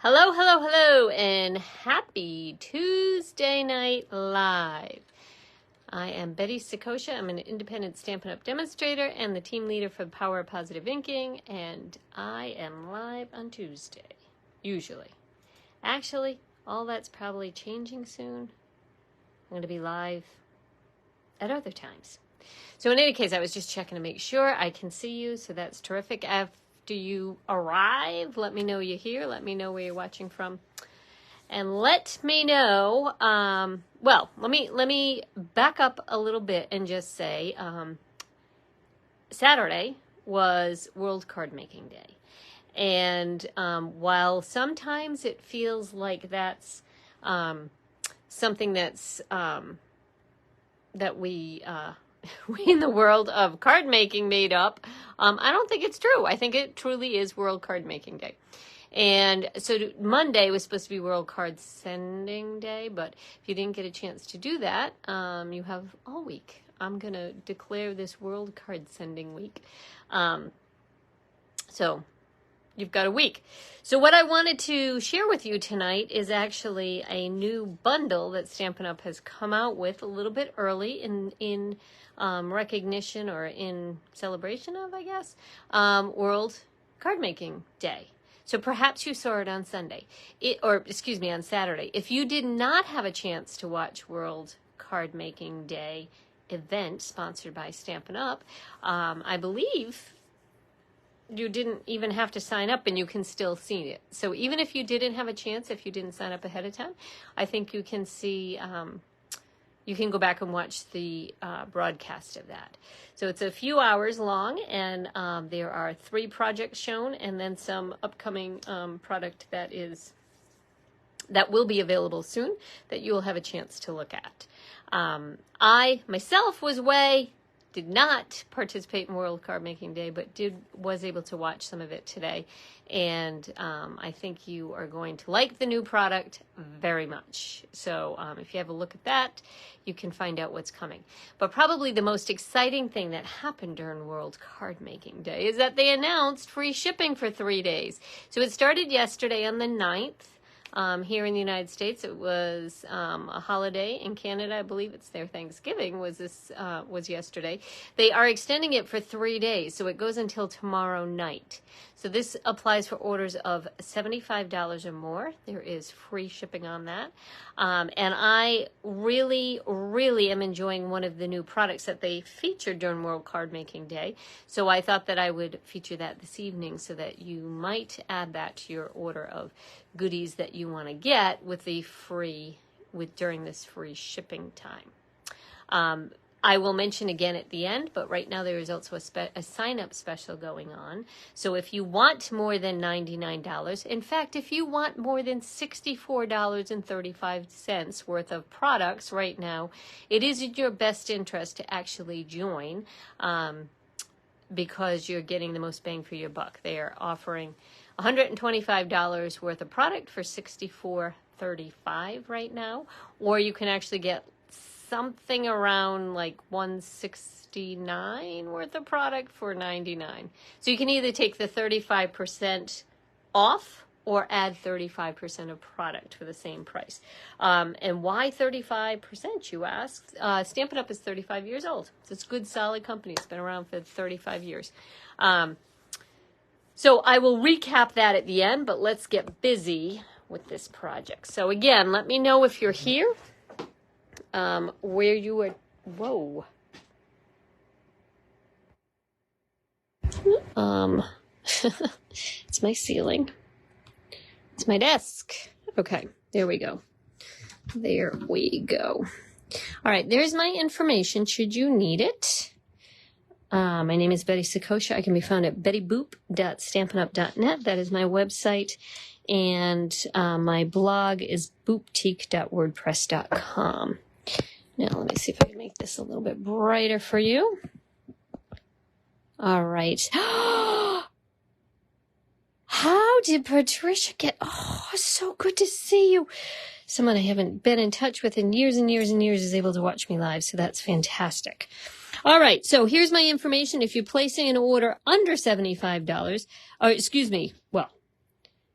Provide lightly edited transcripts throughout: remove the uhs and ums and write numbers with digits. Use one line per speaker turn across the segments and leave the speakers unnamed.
Hello, hello, hello, and happy Tuesday Night Live. I am Betty Sikosha. I'm an independent Stampin' Up! Demonstrator and the team leader for Power of Positive Inking, and I am live on Tuesday, usually. Actually, all that's probably changing soon. I'm going to be live at other times. So in any case, I was just checking to make sure I can see you, so that's terrific. After you arrive, let me know you're here. Let me know where you're watching from. And let me know, well, let me back up a little bit and just say, Saturday was World Card Making Day. And while sometimes it feels like that's something that's, that we in the world of card making made up, I don't think it's true. I think it truly is World Card Making Day. And so Monday was supposed to be World Card Sending Day, but if you didn't get a chance to do that, you have all week. I'm going to declare this World Card Sending Week. So you've got a week. So what I wanted to share with you tonight is actually a new bundle that Stampin' Up! Has come out with a little bit early in recognition or in celebration of, I guess, World Card Making Day. So perhaps you saw it on Sunday, on Saturday. If you did not have a chance to watch World Card Making Day event sponsored by Stampin' Up, I believe you didn't even have to sign up and you can still see it. So even if you didn't have a chance, if you didn't sign up ahead of time, I think you can see, you can go back and watch the broadcast of that. So it's a few hours long, and there are 3 projects shown, and then some upcoming product that will be available soon that you will have a chance to look at. I myself did not participate in World Card Making Day, but was able to watch some of it today. And I think you are going to like the new product very much. So if you have a look at that, you can find out what's coming. But probably the most exciting thing that happened during World Card Making Day is that they announced free shipping for 3 days. So it started yesterday on the 9th. Here in the United States, it was a holiday. In Canada, I believe it's their Thanksgiving, was yesterday. They are extending it for 3 days, so it goes until tomorrow night. So this applies for orders of $75 or more. There is free shipping on that. And I really, really am enjoying one of the new products that they featured during World Card Making Day. So I thought that I would feature that this evening so that you might add that to your order of goodies that you want to get during this free shipping time. I will mention again at the end, but right now there is also a sign-up special going on. So if you want more than $99, in fact, if you want more than $64.35 worth of products right now, it is in your best interest to actually join because you're getting the most bang for your buck. They are offering $125 worth of product for $64.35 right now, or you can actually get something around like $169 worth of product for $99. So you can either take the 35% off or add 35% of product for the same price. And why 35%, you ask? Stampin' Up! Is 35 years old. So it's a good, solid company. It's been around for 35 years. So I will recap that at the end, but let's get busy with this project. So again, let me know if you're here, where you are. Whoa. It's my ceiling. It's my desk. Okay, there we go. There we go. All right, there's my information should you need it. My name is Betty Sikosha. I can be found at bettyboop.stampinup.net. That is my website. And my blog is booptique.wordpress.com. Now, let me see if I can make this a little bit brighter for you. All right. How did Patricia get... Oh, so good to see you. Someone I haven't been in touch with in years and years and years is able to watch me live, so that's fantastic. All right, so here's my information. If you're placing an order under $75, or excuse me, well,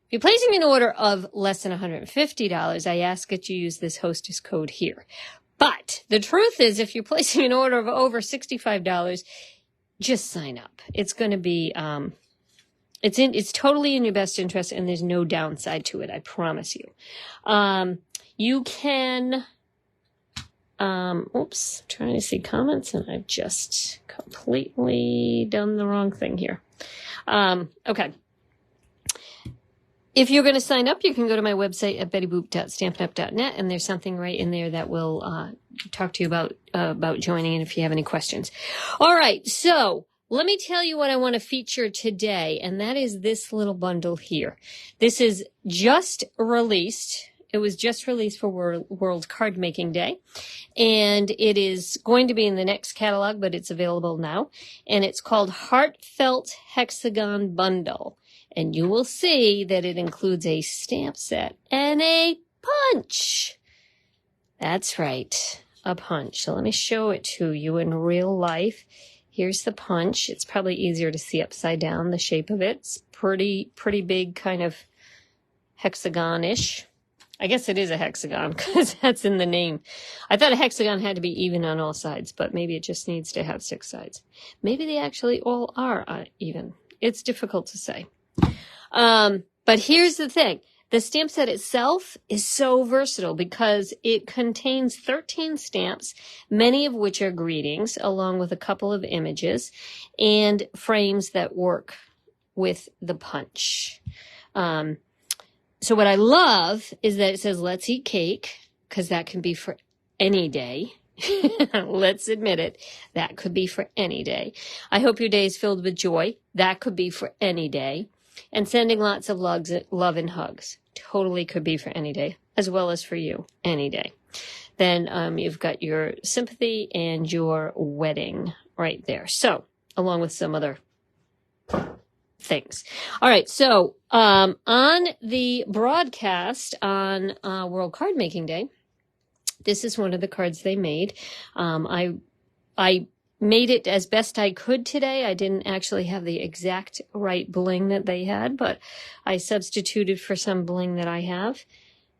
If you're placing an order of less than $150, I ask that you use this hostess code here. But the truth is, if you're placing an order of over $65, just sign up. It's going to be, it's totally in your best interest, and there's no downside to it. I promise you. You can, oops, trying to see comments, and I've just completely done the wrong thing here. Okay. If you're going to sign up, you can go to my website at bettyboop.stampinup.net, and there's something right in there that will talk to you about joining, and if you have any questions. All right, so let me tell you what I want to feature today, and that is this little bundle here. This is just released. It was just released for World Card Making Day, and it is going to be in the next catalog, but it's available now, and it's called Heartfelt Hexagon Bundle. And you will see that it includes a stamp set and a punch. That's right, a punch. So let me show it to you in real life. Here's the punch. It's probably easier to see upside down, the shape of it. It's pretty big, kind of hexagon-ish. I guess it is a hexagon because that's in the name. I thought a hexagon had to be even on all sides, but maybe it just needs to have 6 sides. Maybe they actually all are even. It's difficult to say. But here's the thing. The stamp set itself is so versatile because it contains 13 stamps, many of which are greetings, along with a couple of images and frames that work with the punch. So what I love is that it says, let's eat cake, because that can be for any day. Let's admit it. That could be for any day. I hope your day is filled with joy. That could be for any day. And sending lots of love and hugs. Totally could be for any day, as well as for you, any day. Then you've got your sympathy and your wedding right there. So, along with some other things. All right, so on the broadcast on World Card Making Day, this is one of the cards they made. I made it as best I could today. I didn't actually have the exact right bling that they had, but I substituted for some bling that I have,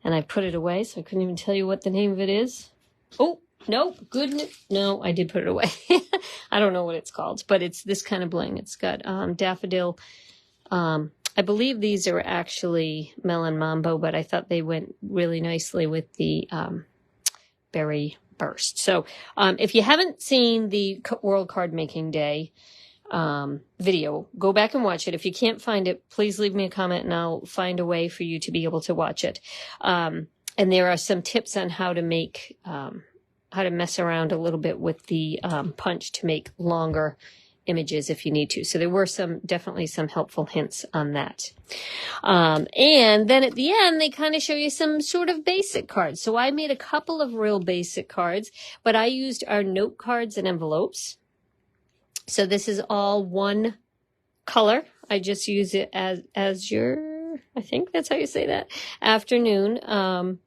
and I put it away, so I couldn't even tell you what the name of it is. Oh, no, goodness. No, I did put it away. I don't know what it's called, but it's this kind of bling. It's got daffodil. I believe these are actually melon mambo, but I thought they went really nicely with the berry burst. So if you haven't seen the World Card Making Day video, go back and watch it. If you can't find it, please leave me a comment and I'll find a way for you to be able to watch it. And there are some tips on how to make, how to mess around a little bit with the punch to make longer images if you need to. So there were definitely some helpful hints on that. And then at the end, they kind of show you some sort of basic cards. So I made a couple of real basic cards, but I used our note cards and envelopes. So this is all one color. I just use it as your, I think that's how you say that, afternoon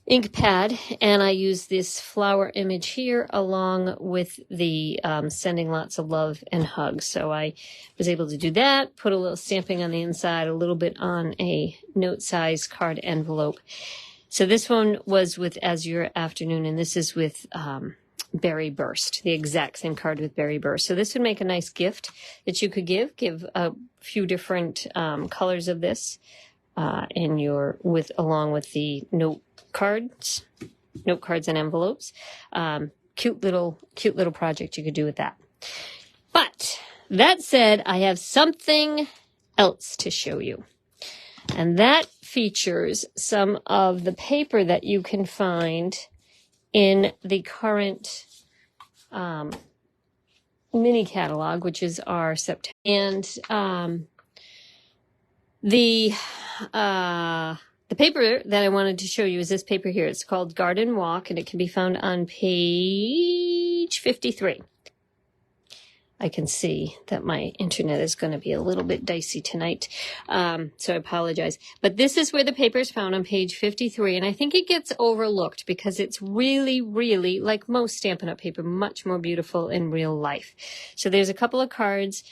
ink pad, and I use this flower image here along with the sending lots of love and hugs. So I was able to do that, put a little stamping on the inside, a little bit on a note size card envelope. So this one was with Azure Afternoon, and this is with Berry Burst, the exact same card with Berry Burst. So this would make a nice gift that you could give a few different colors of this along with the note cards and envelopes. Cute little project you could do with that. But that said, I have something else to show you, and that features some of the paper that you can find in the current mini catalog, which is our September. And the paper that I wanted to show you is this paper here. It's called Garden Walk, and it can be found on page 53. I can see that my internet is going to be a little bit dicey tonight, so I apologize. But this is where the paper is found on page 53, and I think it gets overlooked because it's really, really, like most Stampin' Up! Paper, much more beautiful in real life. So there's a couple of cards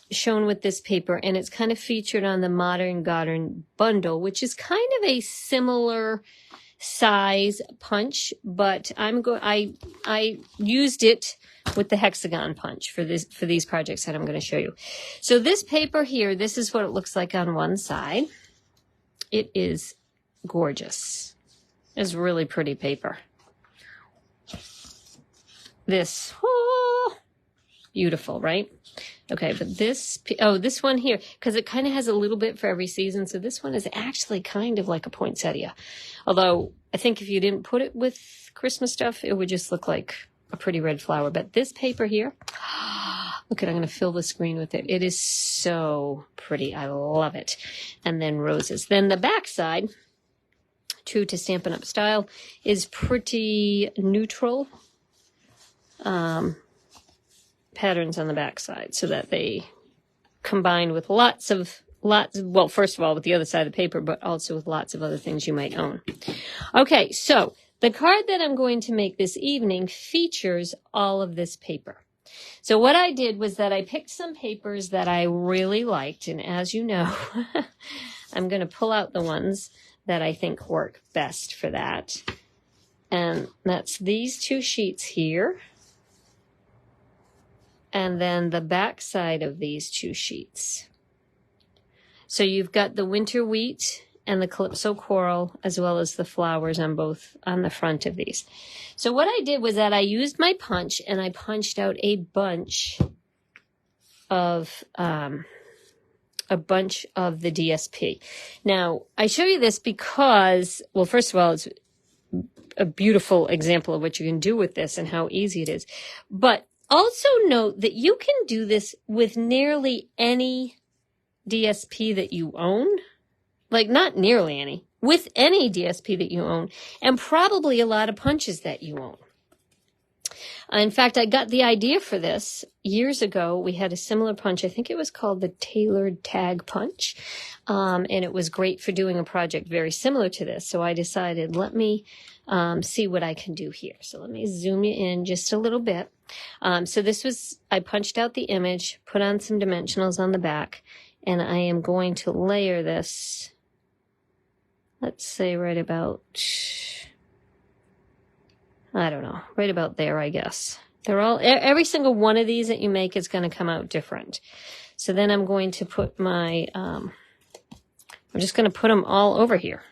shown with this paper, and it's kind of featured on the Modern Garden bundle, which is kind of a similar size punch, but I used it with the hexagon punch for these projects that I'm going to show you. So this paper here, this is what it looks like on one side. It is gorgeous. It's really pretty paper. This, oh, beautiful, right? Okay, but this one here, because it kind of has a little bit for every season, so this one is actually kind of like a poinsettia. Although, I think if you didn't put it with Christmas stuff, it would just look like a pretty red flower. But this paper here, look at, I'm going to fill the screen with it. It is so pretty. I love it. And then roses. Then the back side, true to Stampin' Up style, is pretty neutral. Patterns on the back side so that they combine with well, first of all, with the other side of the paper, but also with lots of other things you might own. Okay, so the card that I'm going to make this evening features all of this paper. So what I did was that I picked some papers that I really liked, and as you know, I'm going to pull out the ones that I think work best for that. And that's these two sheets here. And then the back side of these two sheets. So you've got the winter wheat and the calypso coral, as well as the flowers on the front of these. So what I did was that I used my punch and I punched out a bunch of the DSP. Now, I show you this because, well, first of all, it's a beautiful example of what you can do with this and how easy it is. But also note that you can do this with nearly any DSP that you own. Like, not nearly any. With any DSP that you own. And probably a lot of punches that you own. In fact, I got the idea for this years ago. We had a similar punch. I think it was called the Tailored Tag Punch. And it was great for doing a project very similar to this. So I decided, let me see what I can do here. So let me zoom you in just a little bit. So this was, I punched out the image, put on some dimensionals on the back, and I am going to layer this, let's say right about, I don't know, right about there, I guess. They're all, every single one of these that you make is going to come out different. So then I'm going to put my, I'm just going to put them all over here.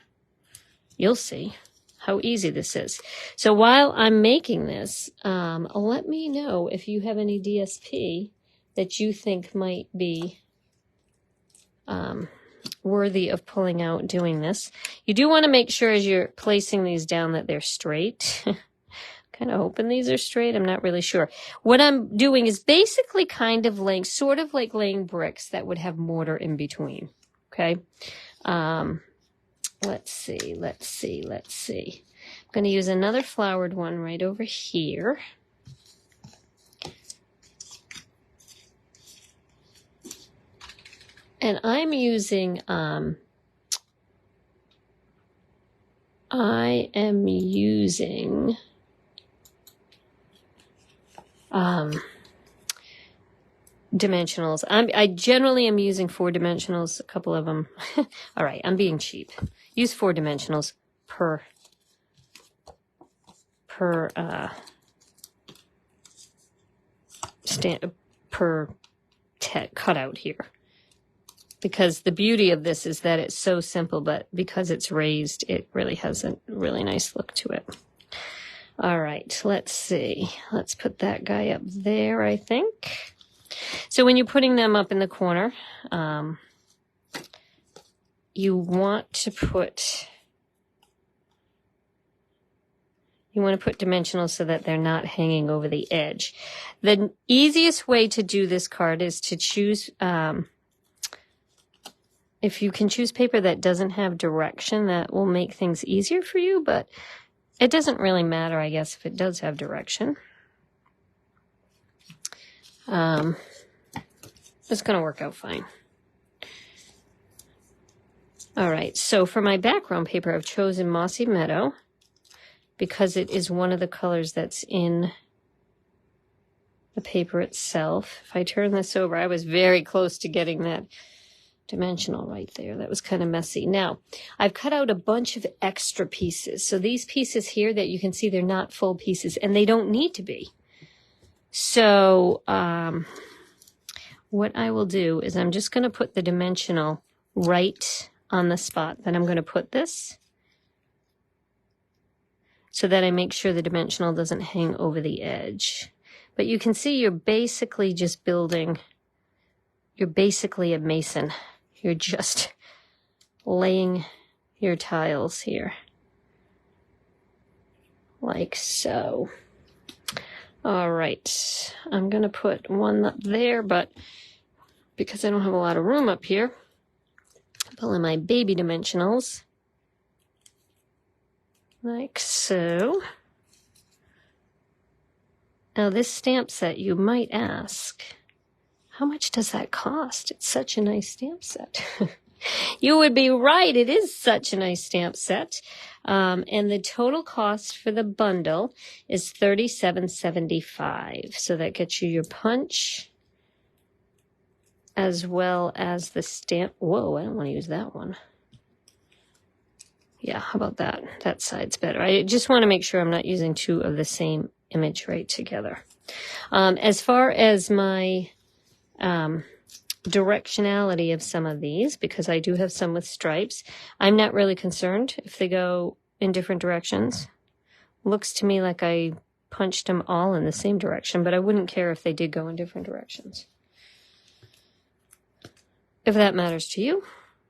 You'll see how easy this is. So while I'm making this, let me know if you have any DSP that you think might be worthy of pulling out doing this. You do want to make sure as you're placing these down that they're straight. Kind of hoping these are straight. I'm not really sure. What I'm doing is basically kind of laying, sort of like laying bricks that would have mortar in between. Okay. Let's see. I'm going to use another flowered one right over here. And I'm using, dimensionals. I generally am using 4 dimensionals, a couple of them. All right, I'm being cheap. Use 4 dimensionals per cutout here. Because the beauty of this is that it's so simple, but because it's raised, it really has a really nice look to it. All right, let's see. Let's put that guy up there, I think. So when you're putting them up in the corner, you want to put dimensionals so that they're not hanging over the edge. The easiest way to do this card is to choose, if you can choose paper that doesn't have direction, that will make things easier for you, but it doesn't really matter, I guess, if it does have direction. It's going to work out fine. All right, so for my background paper, I've chosen Mossy Meadow because it is one of the colors that's in the paper itself. If I turn this over, I was very close to getting that dimensional right there. That was kind of messy. Now, I've cut out a bunch of extra pieces. So these pieces here that you can see, they're not full pieces, and they don't need to be. So what I will do is I'm just going to put the dimensional right on the spot that I'm going to put this, so that I make sure the dimensional doesn't hang over the edge. But you can see you're basically just building, you're basically a mason. You're just laying your tiles here, like so. All right, I'm gonna put one up there, but because I don't have a lot of room up here, I'm pulling my baby dimensionals, like so. Now this stamp set, you might ask, how much does that cost? It's such a nice stamp set. You would be right. It is such a nice stamp set. And the total cost for the bundle is $37.75. So that gets you your punch as well as the stamp. Whoa, I don't want to use that one. Yeah, how about that? That side's better. I just want to make sure I'm not using two of the same image right together. As far as my directionality of some of these, because I do have some with stripes, I'm not really concerned if they go in different directions. Looks to me like I punched them all in the same direction, but I wouldn't care if they did go in different directions. If that matters to you,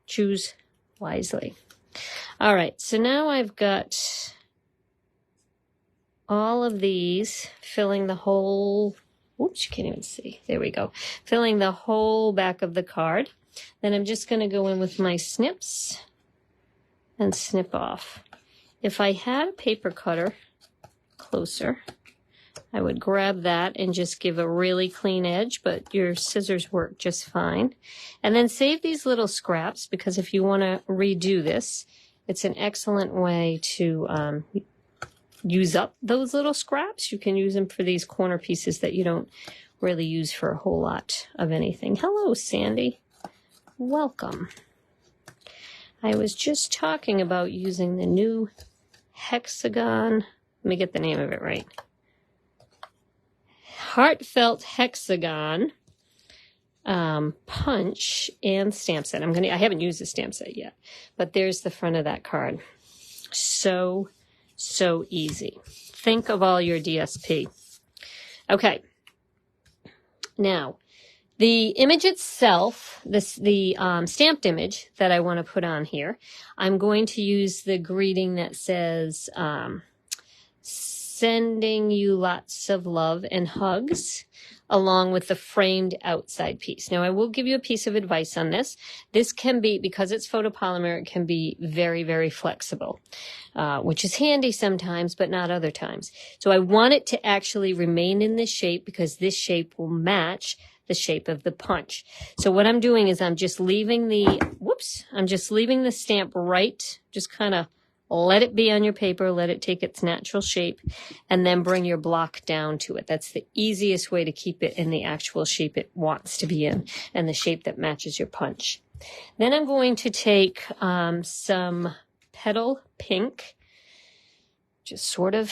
choose wisely. All right, so now I've got all of these filling the whole, oops, you can't even see. There we go. Filling the whole back of the card. Then I'm just going to go in with my snips and snip off. If I had a paper cutter closer, I would grab that and just give a really clean edge, but your scissors work just fine. And then save these little scraps, because if you want to redo this, it's an excellent way to use up those little scraps. You can use them for these corner pieces that you don't really use for a whole lot of anything. Hello, Sandy. Welcome. I was just talking about using the new Hexagon. Let me get the name of it right. Heartfelt Hexagon punch and stamp set. I haven't used the stamp set yet, but there's the front of that card. So easy. Think of all your DSP. Okay. Now, the image itself, the stamped image that I want to put on here, I'm going to use the greeting that says, sending you lots of love and hugs, along with the framed outside piece. Now, I will give you a piece of advice on this. This can be, because it's photopolymer, it can be very, very flexible, which is handy sometimes, but not other times. So I want it to actually remain in this shape, because this shape will match the shape of the punch. So what I'm doing is I'm just leaving the stamp right, just kind of let it be on your paper, let it take its natural shape, and then bring your block down to it. That's the easiest way to keep it in the actual shape it wants to be in, and the shape that matches your punch. Then I'm going to take some petal pink, just sort of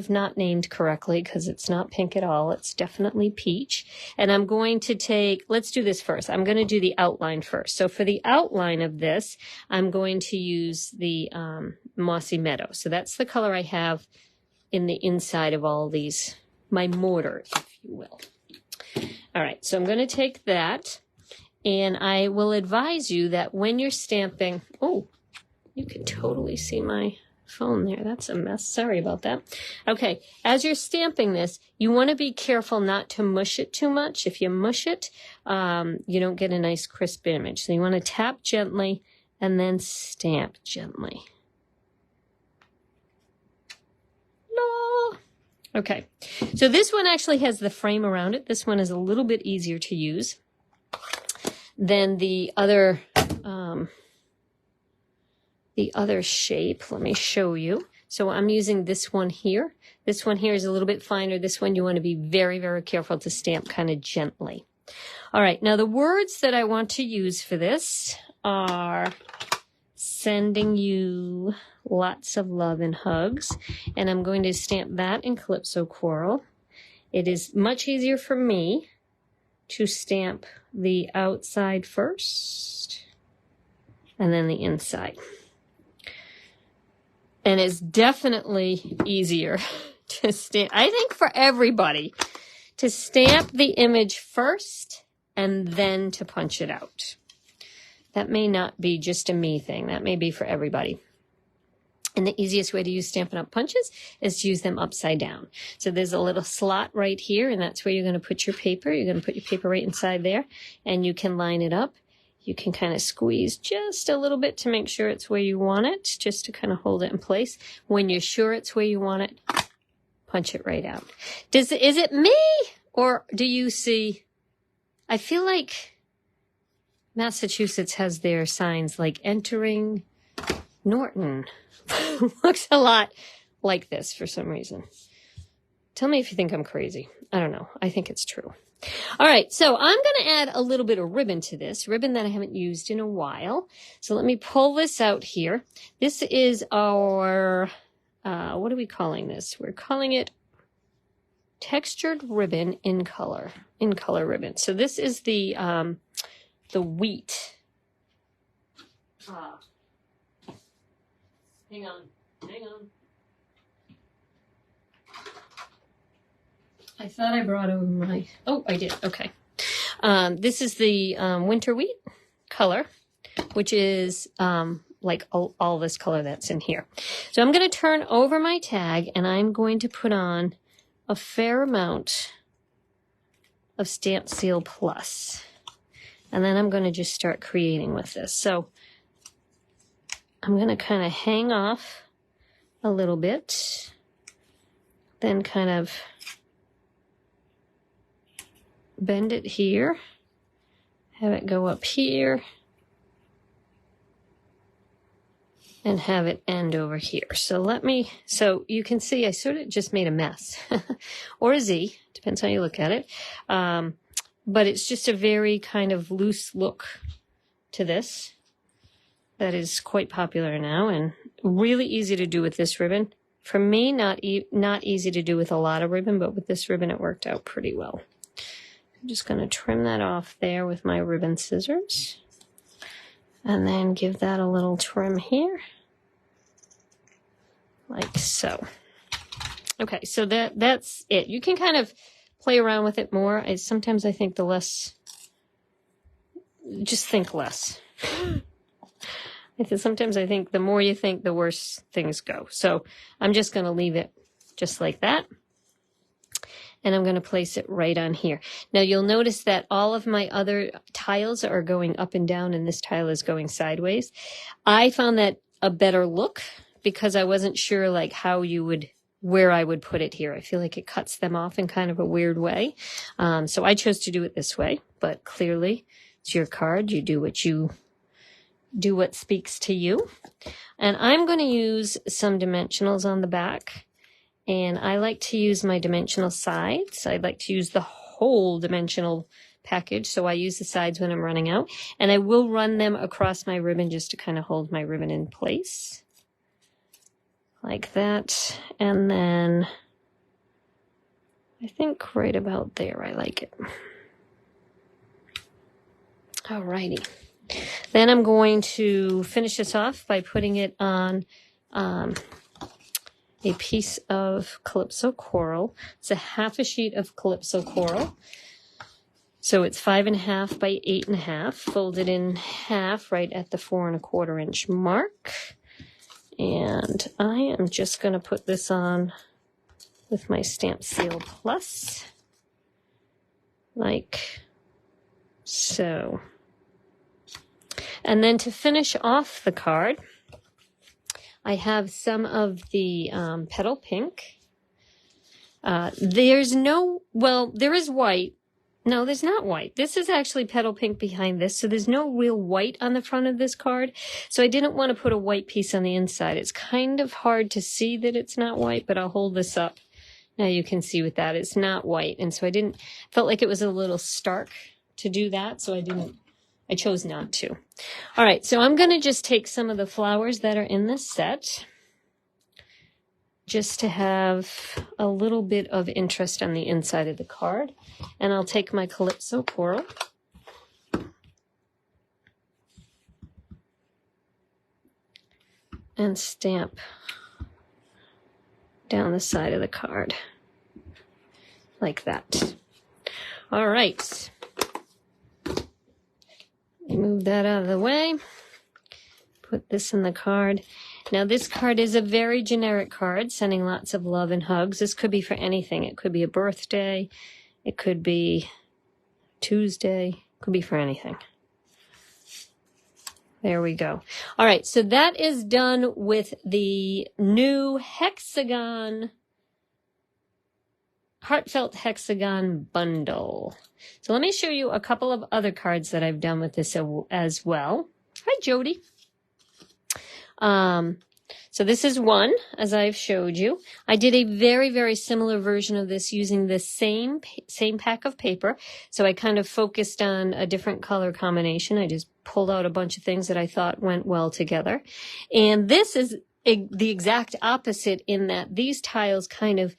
not named correctly, because it's not pink at all. It's definitely peach. And I'm going to take, let's do this first. I'm going to do the outline first. So for the outline of this, I'm going to use the Mossy Meadow. So that's the color I have in the inside of all these, my mortar, if you will. All right, so I'm going to take that, and I will advise you that when you're stamping, oh, you can totally see my phone there. That's a mess. Sorry about that. Okay, as you're stamping this, you want to be careful not to mush it too much. If you mush it, you don't get a nice crisp image. So you want to tap gently and then stamp gently. La. Okay, so this one actually has the frame around it. This one is a little bit easier to use than the other shape. Let me show you. So I'm using this one here. This one here is a little bit finer. This one you want to be very, very careful to stamp kind of gently. All right, now the words that I want to use for this are sending you lots of love and hugs. And I'm going to stamp that in Calypso Coral. It is much easier for me to stamp the outside first and then the inside. And it's definitely easier to stamp, I think for everybody, to stamp the image first and then to punch it out. That may not be just a me thing. That may be for everybody. And the easiest way to use Stampin' Up! Punches is to use them upside down. So there's a little slot right here, and that's where you're going to put your paper. You're going to put your paper right inside there, and you can line it up. You can kind of squeeze just a little bit to make sure it's where you want it, just to kind of hold it in place. When you're sure it's where you want it, punch it right out. Is it me, or do you see? I feel like Massachusetts has their signs like entering Norton. Looks a lot like this for some reason. Tell me if you think I'm crazy. I don't know. I think it's true. All right, so I'm going to add a little bit of ribbon to this, ribbon that I haven't used in a while. So let me pull this out here. This is our, what are we calling this? We're calling it textured ribbon in color ribbon. So this is the wheat. Hang on. I thought I brought over my, oh, I did, okay. This is the winter wheat color, which is like all this color that's in here. So I'm going to turn over my tag, and I'm going to put on a fair amount of Stamp Seal Plus. And then I'm going to just start creating with this. So I'm going to kind of hang off a little bit, then kind of bend it here, have it go up here, and have it end over here. So you can see I sort of just made a mess, or a Z, depends how you look at it. But it's just a very kind of loose look to this that is quite popular now and really easy to do with this ribbon. For me, not easy to do with a lot of ribbon, but with this ribbon it worked out pretty well. I'm just going to trim that off there with my ribbon scissors, and then give that a little trim here, like so. Okay, so that's it. You can kind of play around with it more. Sometimes I think just think less. Sometimes I think the more you think, the worse things go. So I'm just going to leave it just like that. And I'm going to place it right on here. Now you'll notice that all of my other tiles are going up and down, and this tile is going sideways. I found that a better look because I wasn't sure like where I would put it here. I feel like it cuts them off in kind of a weird way. So I chose to do it this way, but clearly it's your card. You do what speaks to you. And I'm going to use some dimensionals on the back. And I like to use my dimensional sides. I like to use the whole dimensional package. So I use the sides when I'm running out. And I will run them across my ribbon just to kind of hold my ribbon in place. Like that. And then I think right about there I like it. Alrighty. Then I'm going to finish this off by putting it on a piece of Calypso Coral. It's a half a sheet of Calypso Coral. So it's 5.5 by 8.5, folded in half right at the 4 1/4 inch mark. And I am just going to put this on with my Stamp Seal Plus, like so. And then to finish off the card, I have some of the petal pink. There is white, No, there's not white. This is actually petal pink behind this, so there's no real white on the front of this card. So I didn't want to put a white piece on the inside. It's kind of hard to see that it's not white, but I'll hold this up. Now you can see with that, it's not white. And so felt like it was a little stark to do that, so I chose not to. All right, so I'm going to just take some of the flowers that are in this set, just to have a little bit of interest on the inside of the card. And I'll take my Calypso Coral. And stamp down the side of the card. Like that. All right. Move that out of the way. Put this in the card. Now this card is a very generic card, sending lots of love and hugs. This could be for anything. It could be a birthday. It could be Tuesday. It could be for anything. There we go. All right, so that is done with the new Hexagon, Heartfelt Hexagon Bundle. So let me show you a couple of other cards that I've done with this as well. Hi, Jody. So this is one, as I've showed you. I did a very, very similar version of this using the same pack of paper. So I kind of focused on a different color combination. I just pulled out a bunch of things that I thought went well together. And this is the exact opposite in that these tiles kind of,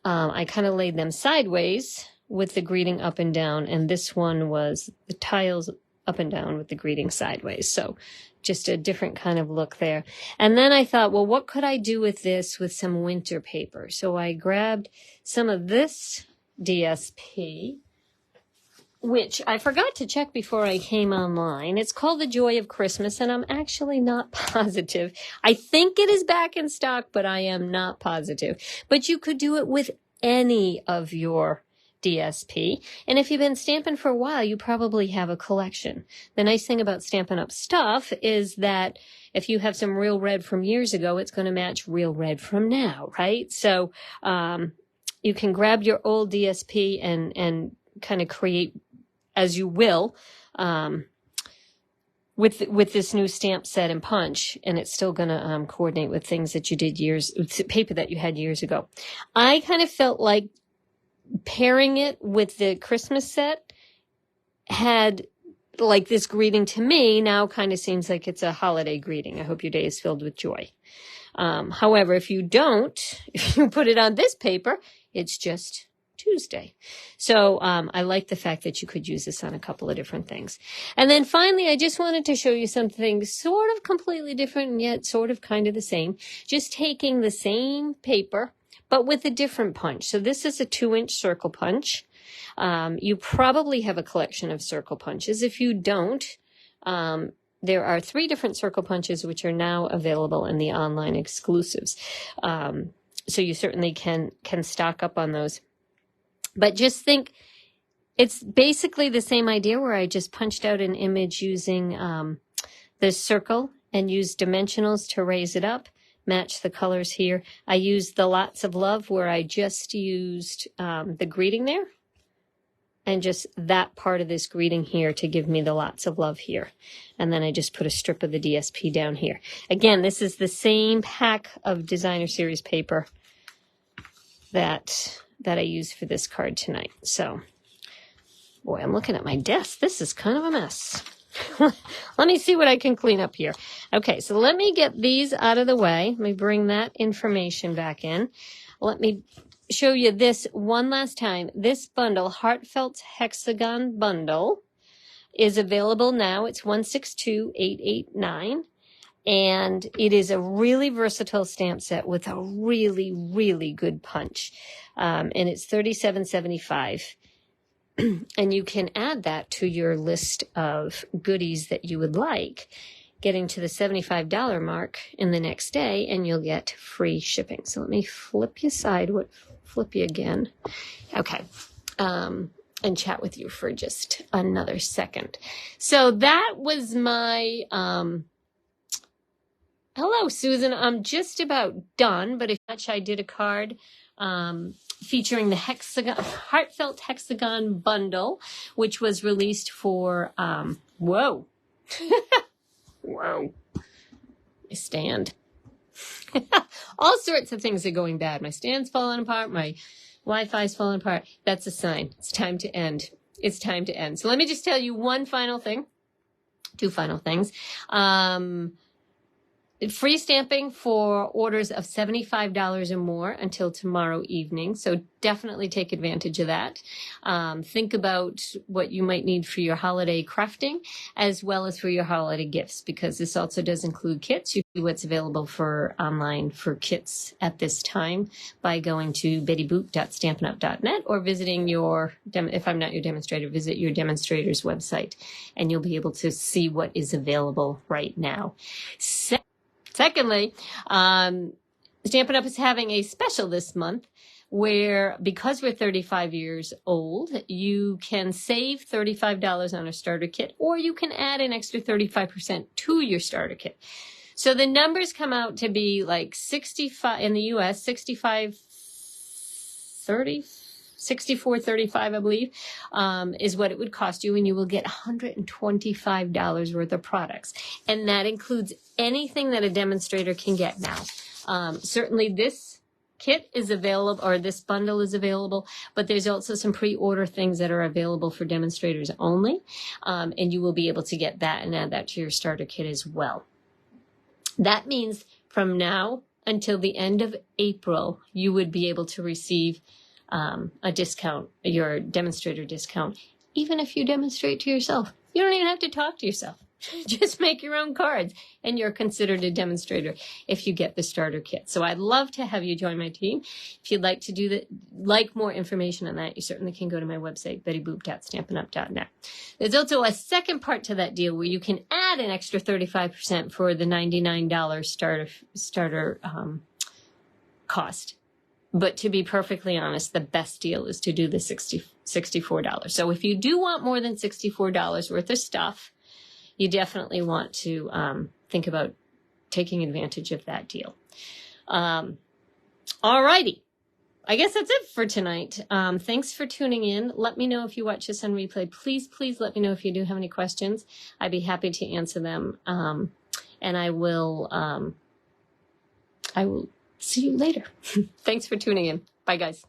I kind of laid them sideways with the greeting up and down. And this one was the tiles up and down with the greeting sideways. So just a different kind of look there. And then I thought, well, what could I do with this with some winter paper? So I grabbed some of this DSP, which I forgot to check before I came online. It's called The Joy of Christmas, and I'm actually not positive. I think it is back in stock, but I am not positive. But you could do it with any of your DSP. And if you've been stamping for a while, you probably have a collection. The nice thing about Stampin' Up stuff is that if you have some real red from years ago, it's going to match real red from now, right? So you can grab your old DSP and kind of create as you will with this new stamp set and punch, and it's still going to coordinate with things that you did paper that you had years ago. I kind of felt like pairing it with the Christmas set had like this greeting to me now kind of seems like it's a holiday greeting. I hope your day is filled with joy. However, if you put it on this paper, it's just Tuesday. So I like the fact that you could use this on a couple of different things. And then finally, I just wanted to show you something sort of completely different and yet sort of kind of the same. Just taking the same paper, but with a different punch. So this is a 2-inch circle punch. You probably have a collection of circle punches. If you don't, there are 3 different circle punches which are now available in the online exclusives. So you certainly can stock up on those. But just think, it's basically the same idea where I just punched out an image using this circle and used dimensionals to raise it up. Match the colors here. I used the Lots of Love where I just used the greeting there and just that part of this greeting here to give me the Lots of Love here. And then I just put a strip of the DSP down here. Again, this is the same pack of Designer Series paper that I used for this card tonight. So, boy, I'm looking at my desk. This is kind of a mess. Let me see what I can clean up here. Okay, so let me get these out of the way. Let me bring that information back in. Let me show you this one last time. This bundle, Heartfelt Hexagon Bundle, is available now. It's $162,889. And it is a really versatile stamp set with a really, really good punch. And it's $37.75. And you can add that to your list of goodies that you would like, getting to the $75 mark in the next day, and you'll get free shipping. So let me flip you again. Okay. And chat with you for just another second. So that was my, hello, Susan. I'm just about done, but if I did a card featuring the Heartfelt Hexagon Bundle, which was released for, whoa, whoa, my stand. All sorts of things are going bad. My stand's falling apart. My Wi-Fi's falling apart. That's a sign. It's time to end. It's time to end. So let me just tell you one final thing. Two final things. Free stamping for orders of $75 or more until tomorrow evening. So definitely take advantage of that. Think about what you might need for your holiday crafting as well as for your holiday gifts, because this also does include kits. You can see what's available for online for kits at this time by going to bettyboop.stampinup.net or visiting your, if I'm not your demonstrator, visit your demonstrator's website and you'll be able to see what is available right now. Secondly, Stampin' Up! Is having a special this month where, because we're 35 years old, you can save $35 on a starter kit, or you can add an extra 35% to your starter kit. So the numbers come out to be like 65 in the US, 64.35, I believe, is what it would cost you, and you will get $125 worth of products. And that includes anything that a demonstrator can get now. Certainly this kit is available, or this bundle is available, but there's also some pre-order things that are available for demonstrators only, and you will be able to get that and add that to your starter kit as well. That means from now until the end of April, you would be able to receive a discount, your demonstrator discount, even if you demonstrate to yourself. You don't even have to talk to yourself. Just make your own cards, and you're considered a demonstrator if you get the starter kit. So I'd love to have you join my team. If you'd like to do that, like more information on that, you certainly can go to my website, bettyboop.stampinup.net. There's also a second part to that deal where you can add an extra 35% for the $99 starter cost. But to be perfectly honest, the best deal is to do the $64. So if you do want more than $64 worth of stuff, you definitely want to think about taking advantage of that deal. All righty. I guess that's it for tonight. Thanks for tuning in. Let me know if you watch this on replay. Please, please let me know if you do have any questions. I'd be happy to answer them. And I will see you later. Thanks for tuning in. Bye, guys.